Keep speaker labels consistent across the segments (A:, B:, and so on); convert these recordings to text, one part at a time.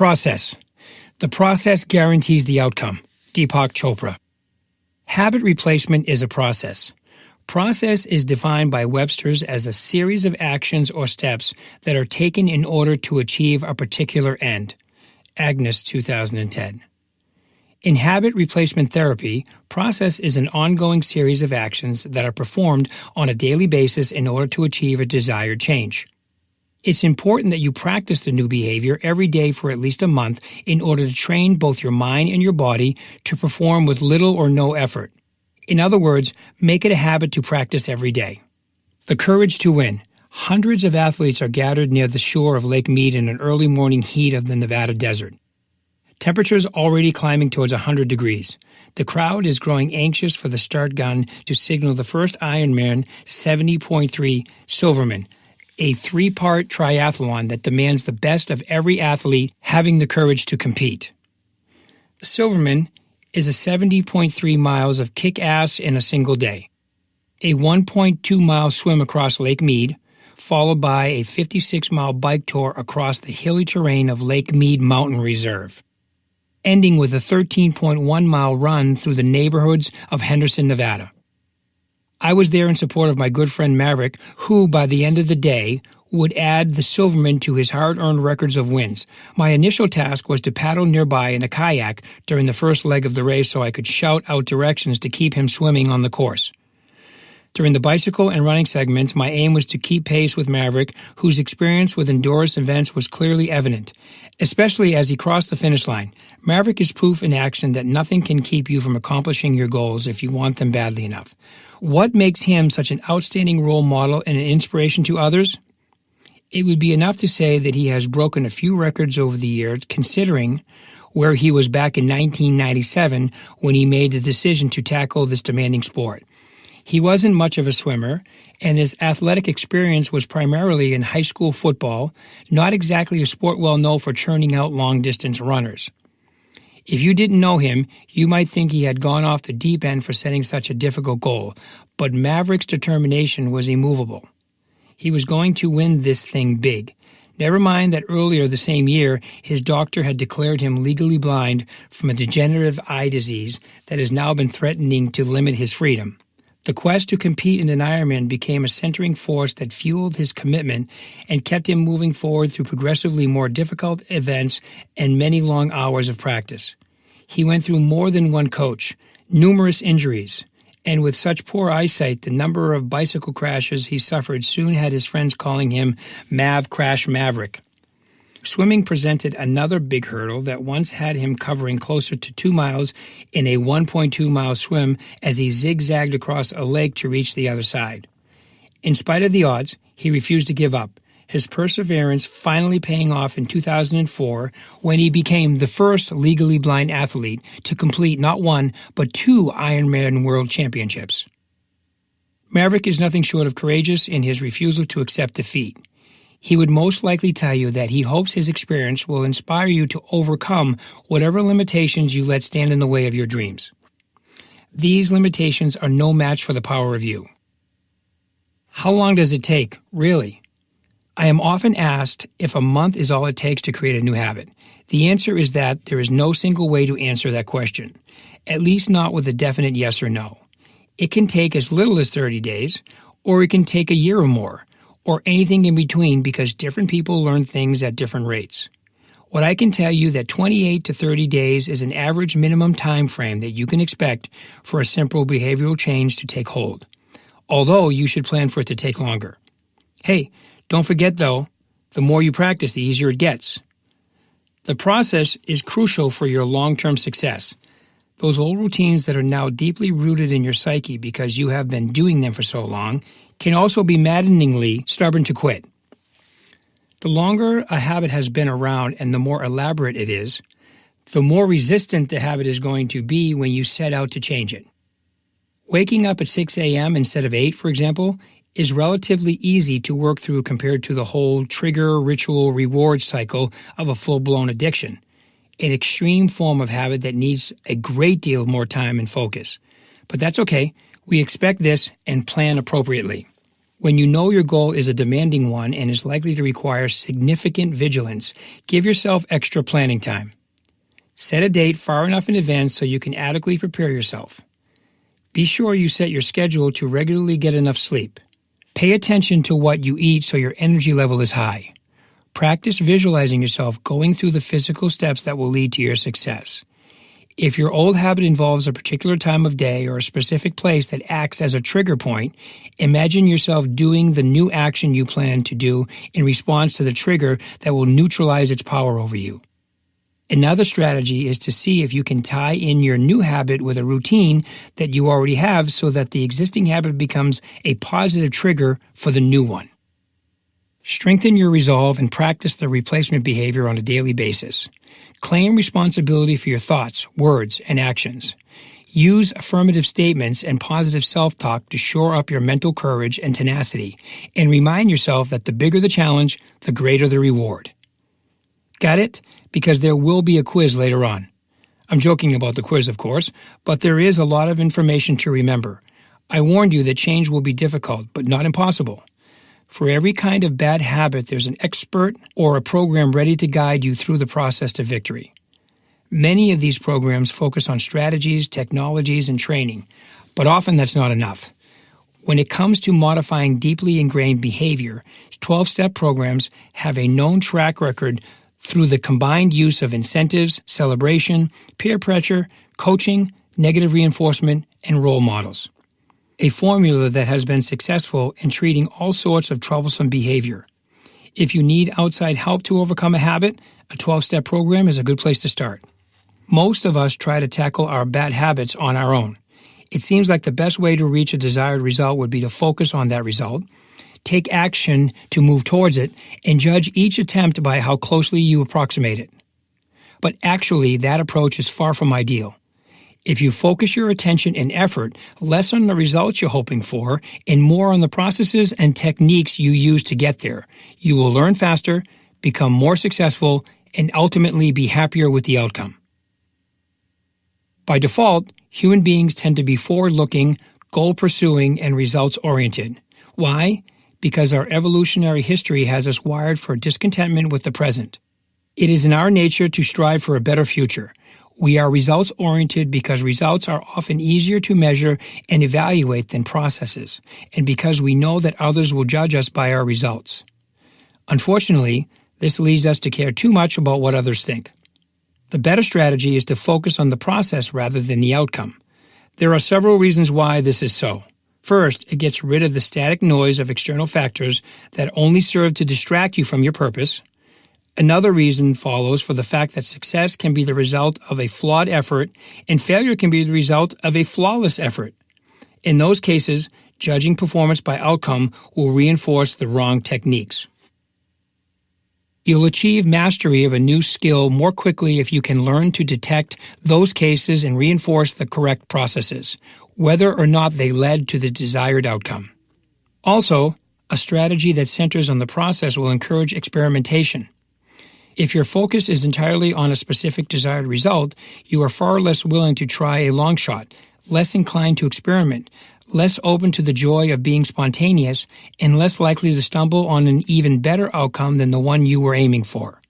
A: Process. The process guarantees the outcome. Deepak Chopra. Habit replacement is a process. Process is defined by Webster's as a series of actions or steps that are taken in order to achieve a particular end. Agnes, 2010. In habit replacement therapy, process is an ongoing series of actions that are performed on a daily basis in order to achieve a desired change. It's important that you practice the new behavior every day for at least a month in order to train both your mind and your body to perform with little or no effort. In other words, make it a habit to practice every day. The courage to win. Hundreds of athletes are gathered near the shore of Lake Mead in an early morning heat of the Nevada desert. Temperatures already climbing towards 100 degrees. The crowd is growing anxious for the start gun to signal the first Ironman 70.3 Silverman, a three-part triathlon that demands the best of every athlete having the courage to compete. Silverman is a 70.3 miles of kick-ass in a single day, a 1.2-mile swim across Lake Mead, followed by a 56-mile bike tour across the hilly terrain of Lake Mead Mountain Reserve, ending with a 13.1-mile run through the neighborhoods of Henderson, Nevada. I was there in support of my good friend Maverick, who, by the end of the day, would add the Silverman to his hard-earned records of wins. My initial task was to paddle nearby in a kayak during the first leg of the race so I could shout out directions to keep him swimming on the course. During the bicycle and running segments, my aim was to keep pace with Maverick, whose experience with endurance events was clearly evident, especially as he crossed the finish line. Maverick is proof in action that nothing can keep you from accomplishing your goals if you want them badly enough. What makes him such an outstanding role model and an inspiration to others? It would be enough to say that he has broken a few records over the years, considering where he was back in 1997 when he made the decision to tackle this demanding sport. He wasn't much of a swimmer, and his athletic experience was primarily in high school football, not exactly a sport well known for churning out long-distance runners. If you didn't know him, you might think he had gone off the deep end for setting such a difficult goal, but Maverick's determination was immovable. He was going to win this thing big. Never mind that earlier the same year, his doctor had declared him legally blind from a degenerative eye disease that has now been threatening to limit his freedom. The quest to compete in an Ironman became a centering force that fueled his commitment and kept him moving forward through progressively more difficult events and many long hours of practice. He went through more than one coach, numerous injuries, and with such poor eyesight, the number of bicycle crashes he suffered soon had his friends calling him Mav Crash Maverick. Swimming presented another big hurdle that once had him covering closer to 2 miles in a 1.2-mile swim as he zigzagged across a lake to reach the other side. In spite of the odds, he refused to give up, his perseverance finally paying off in 2004 when he became the first legally blind athlete to complete not one, but 2 Ironman World Championships. Maverick is nothing short of courageous in his refusal to accept defeat. He would most likely tell you that he hopes his experience will inspire you to overcome whatever limitations you let stand in the way of your dreams. These limitations are no match for the power of you. How long does it take, really? I am often asked if a month is all it takes to create a new habit. The answer is that there is no single way to answer that question, at least not with a definite yes or no. It can take as little as 30 days, or it can take a year or more, or anything in between because different people learn things at different rates. What I can tell you that 28 to 30 days is an average minimum time frame that you can expect for a simple behavioral change to take hold, although you should plan for it to take longer. Hey, don't forget though, the more you practice, the easier it gets. The process is crucial for your long-term success. Those old routines that are now deeply rooted in your psyche because you have been doing them for so long can also be maddeningly stubborn to quit. The longer a habit has been around and the more elaborate it is, the more resistant the habit is going to be when you set out to change it. Waking up at 6 a.m. instead of 8, for example, is relatively easy to work through compared to the whole trigger, ritual, reward cycle of a full-blown addiction, an extreme form of habit that needs a great deal more time and focus. But that's okay. We expect this and plan appropriately. When you know your goal is a demanding one and is likely to require significant vigilance, give yourself extra planning time. Set a date far enough in advance so you can adequately prepare yourself. Be sure you set your schedule to regularly get enough sleep. Pay attention to what you eat so your energy level is high. Practice visualizing yourself going through the physical steps that will lead to your success. If your old habit involves a particular time of day or a specific place that acts as a trigger point, imagine yourself doing the new action you plan to do in response to the trigger that will neutralize its power over you. Another strategy is to see if you can tie in your new habit with a routine that you already have so that the existing habit becomes a positive trigger for the new one. Strengthen your resolve and practice the replacement behavior on a daily basis. Claim responsibility for your thoughts, words, and actions. Use affirmative statements and positive self-talk to shore up your mental courage and tenacity, and remind yourself that the bigger the challenge, the greater the reward. Got it? Because there will be a quiz later on. I'm joking about the quiz, of course, but there is a lot of information to remember. I warned you that change will be difficult, but not impossible. For every kind of bad habit, there's an expert or a program ready to guide you through the process to victory. Many of these programs focus on strategies, technologies, and training, but often that's not enough. When it comes to modifying deeply ingrained behavior, 12-step programs have a known track record through the combined use of incentives, celebration, peer pressure, coaching, negative reinforcement, and role models. A formula that has been successful in treating all sorts of troublesome behavior. If you need outside help to overcome a habit, a 12-step program is a good place to start. Most of us try to tackle our bad habits on our own. It seems like the best way to reach a desired result would be to focus on that result, take action to move towards it, and judge each attempt by how closely you approximate it. But actually, that approach is far from ideal. If you focus your attention and effort less on the results you're hoping for and more on the processes and techniques you use to get there, you will learn faster, become more successful, and ultimately be happier with the outcome. By default, human beings tend to be forward-looking, goal-pursuing, and results-oriented. Why? Because our evolutionary history has us wired for discontentment with the present. It is in our nature to strive for a better future. We are results-oriented because results are often easier to measure and evaluate than processes, and because we know that others will judge us by our results. Unfortunately, this leads us to care too much about what others think. The better strategy is to focus on the process rather than the outcome. There are several reasons why this is so. First, it gets rid of the static noise of external factors that only serve to distract you from your purpose. Another reason follows for the fact that success can be the result of a flawed effort and failure can be the result of a flawless effort. In those cases, judging performance by outcome will reinforce the wrong techniques. You'll achieve mastery of a new skill more quickly if you can learn to detect those cases and reinforce the correct processes, whether or not they led to the desired outcome. Also, a strategy that centers on the process will encourage experimentation. If your focus is entirely on a specific desired result, you are far less willing to try a long shot, less inclined to experiment, less open to the joy of being spontaneous, and less likely to stumble on an even better outcome than the one you were aiming for.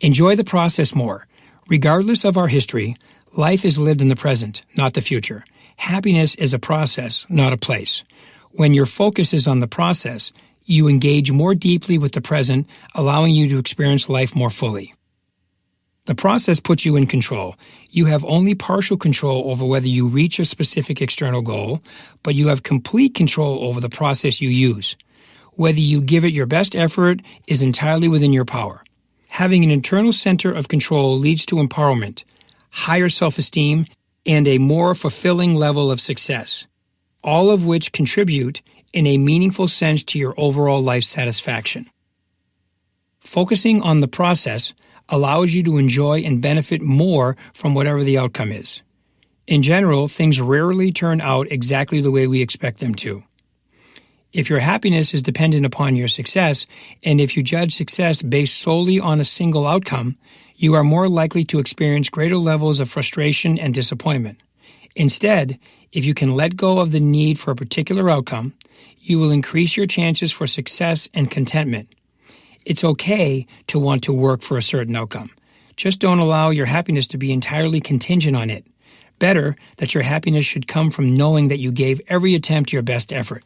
A: Enjoy the process more. Regardless of our history, life is lived in the present, not the future. Happiness is a process, not a place. When your focus is on the process, you engage more deeply with the present, allowing you to experience life more fully. The process puts you in control. You have only partial control over whether you reach a specific external goal, but you have complete control over the process you use. Whether you give it your best effort is entirely within your power. Having an internal center of control leads to empowerment, higher self-esteem, and a more fulfilling level of success, all of which contribute in a meaningful sense to your overall life satisfaction. Focusing on the process allows you to enjoy and benefit more from whatever the outcome is. In general, things rarely turn out exactly the way we expect them to. If your happiness is dependent upon your success, and if you judge success based solely on a single outcome, you are more likely to experience greater levels of frustration and disappointment. Instead, if you can let go of the need for a particular outcome, you will increase your chances for success and contentment. It's okay to want to work for a certain outcome. Just don't allow your happiness to be entirely contingent on it. Better that your happiness should come from knowing that you gave every attempt your best effort.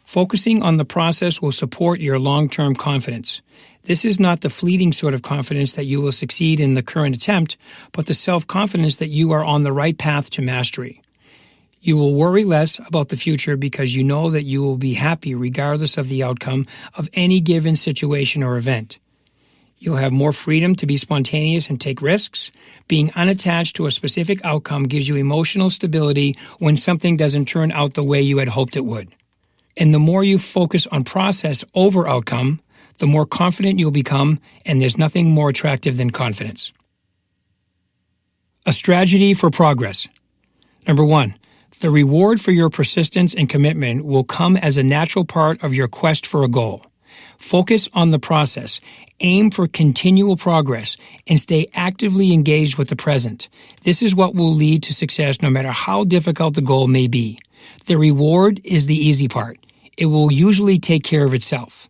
A: Focusing on the process will support your long-term confidence. This is not the fleeting sort of confidence that you will succeed in the current attempt, but the self-confidence that you are on the right path to mastery. You will worry less about the future because you know that you will be happy regardless of the outcome of any given situation or event. You'll have more freedom to be spontaneous and take risks. Being unattached to a specific outcome gives you emotional stability when something doesn't turn out the way you had hoped it would. And the more you focus on process over outcome, the more confident you'll become, and there's nothing more attractive than confidence. A strategy for progress. Number 1. The reward for your persistence and commitment will come as a natural part of your quest for a goal. Focus on the process, aim for continual progress, and stay actively engaged with the present. This is what will lead to success no matter how difficult the goal may be. The reward is the easy part. It will usually take care of itself.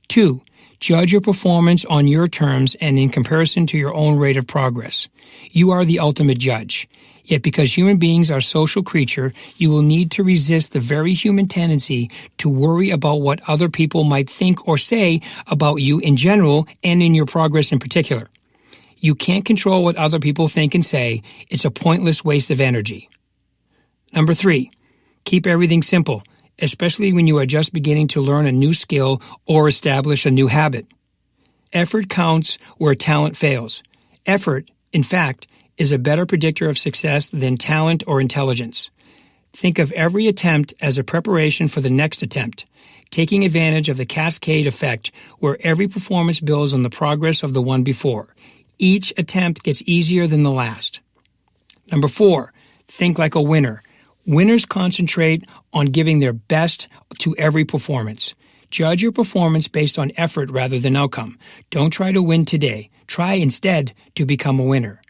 A: 2. Judge your performance on your terms and in comparison to your own rate of progress. You are the ultimate judge. Yet because human beings are social creatures, you will need to resist the very human tendency to worry about what other people might think or say about you in general and in your progress in particular. You can't control what other people think and say. It's a pointless waste of energy. Number 3, keep everything simple, especially when you are just beginning to learn a new skill or establish a new habit. Effort counts where talent fails. Effort, in fact, is a better predictor of success than talent or intelligence. Think of every attempt as a preparation for the next attempt, taking advantage of the cascade effect where every performance builds on the progress of the one before. Each attempt gets easier than the last. Number 4, think like a winner. Winners concentrate on giving their best to every performance. Judge your performance based on effort rather than outcome. Don't try to win today. Try instead to become a winner.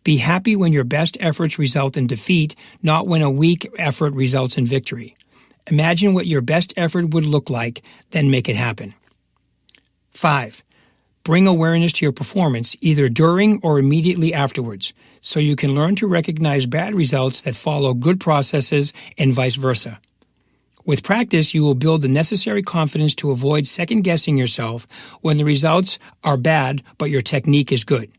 A: Be happy when your best efforts result in defeat, not when a weak effort results in victory. Imagine what your best effort would look like, then make it happen. 5. Bring awareness to your performance either during or immediately afterwards, so you can learn to recognize bad results that follow good processes and vice versa. With practice, you will build the necessary confidence to avoid second-guessing yourself when the results are bad but your technique is good.